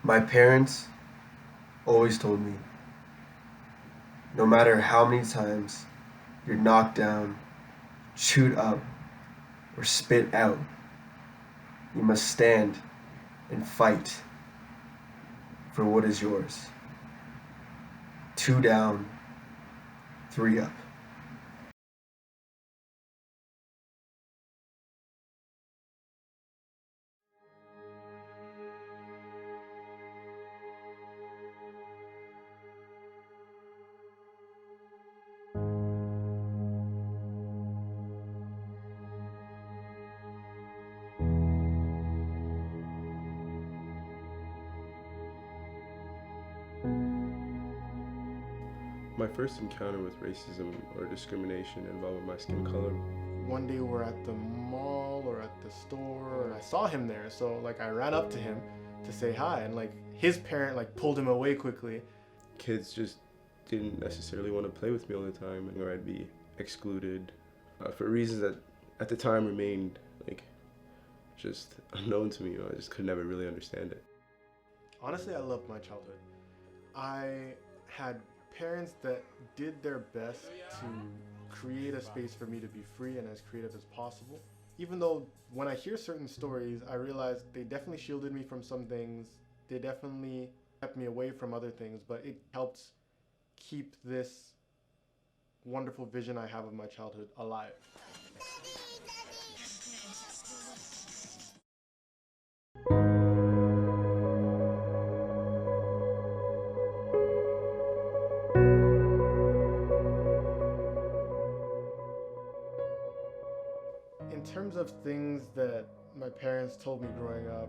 My parents always told me no matter how many times you're knocked down, chewed up, or spit out, you must stand and fight for what is yours. Two down, three up. My first encounter with racism or discrimination involving my skin color. One day we're at the mall or at the store and I saw him there. So like I ran up to him to say hi and like his parent like pulled him away quickly. Kids just didn't necessarily want to play with me all the time, or I'd be excluded for reasons that at the time remained like just unknown to me. I just could never really understand it. Honestly, I loved my childhood. I had parents that did their best to create a space for me to be free and as creative as possible. Even though when I hear certain stories, I realize they definitely shielded me from some things. They definitely kept me away from other things, but it helped keep this wonderful vision I have of my childhood alive. In terms of things that my parents told me growing up,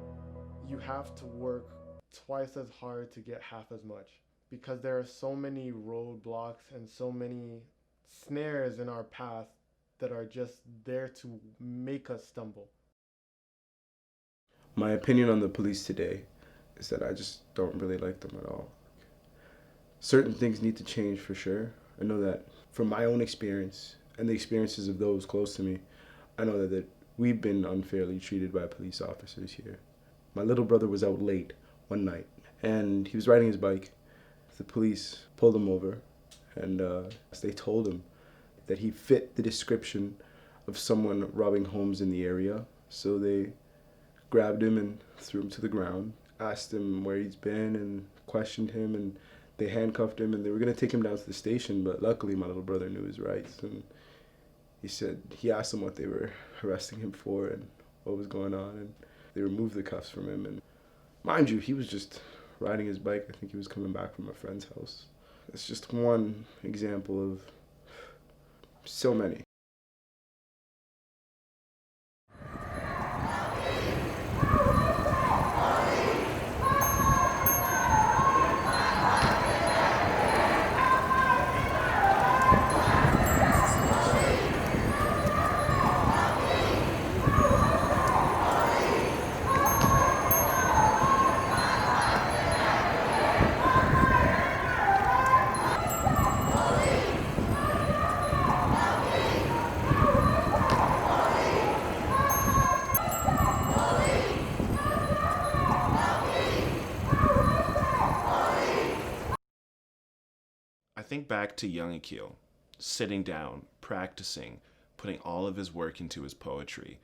you have to work twice as hard to get half as much because there are so many roadblocks and so many snares in our path that are just there to make us stumble. My opinion on the police today is that I just don't really like them at all. Certain things need to change for sure. I know that from my own experience and the experiences of those close to me, I know that we've been unfairly treated by police officers here. My little brother was out late one night and he was riding his bike. The police pulled him over and they told him that he fit the description of someone robbing homes in the area. So they grabbed him and threw him to the ground, asked him where he's been and questioned him, and they handcuffed him and they were going to take him down to the station, but luckily my little brother knew his rights and he asked them what they were arresting him for and what was going on, and they removed the cuffs from him. And mind you, he was just riding his bike. I think he was coming back from a friend's house. It's just one example of so many. I think back to young Akil, sitting down, practicing, putting all of his work into his poetry.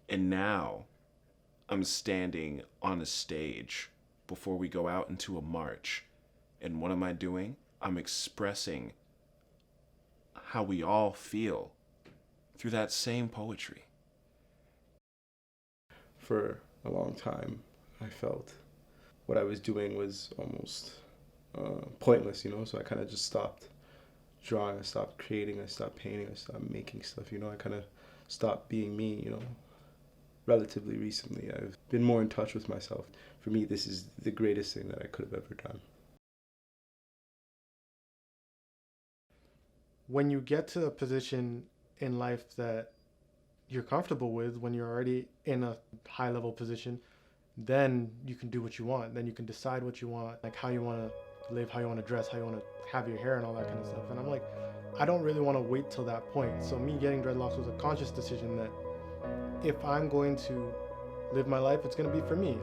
And now I'm standing on a stage before we go out into a march. And what am I doing? I'm expressing how we all feel through that same poetry. For a long time, I felt what I was doing was almost pointless, so I kind of just stopped drawing, I stopped creating, I stopped painting, I stopped making stuff, I kind of stopped being me. Relatively recently, I've been more in touch with myself. For me, this is the greatest thing that I could have ever done. When you get to a position in life that you're comfortable with, when you're already in a high level position, then you can do what you want. Then you can decide what you want, like how you want to live, how you want to dress, how you want to have your hair and all that kind of stuff. And I'm like, I don't really want to wait till that point. So me getting dreadlocks was a conscious decision that if I'm going to live my life, it's going to be for me.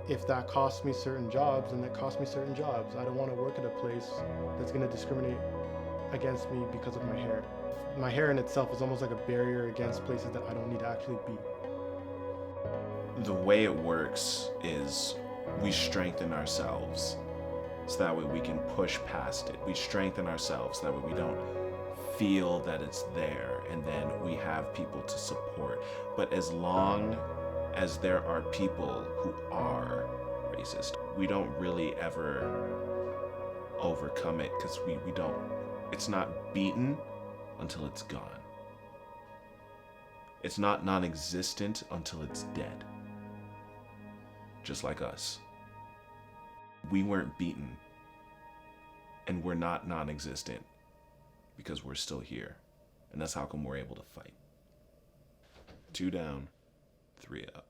if that costs me certain jobs, then it costs me certain jobs. I don't want to work at a place that's going to discriminate against me because of my hair. My hair in itself is almost like a barrier against places that I don't need to actually be. The way it works is we strengthen ourselves so that way we can push past it. We strengthen ourselves so that way we don't feel that it's there, and then we have people to support. But as long as there are people who are racist, we don't really ever overcome it, because we don't, it's not beaten until it's gone. It's not non-existent until it's dead. Just like us. We weren't beaten, and we're not non-existent because we're still here. And that's how come we're able to fight. 2 down, 3 up.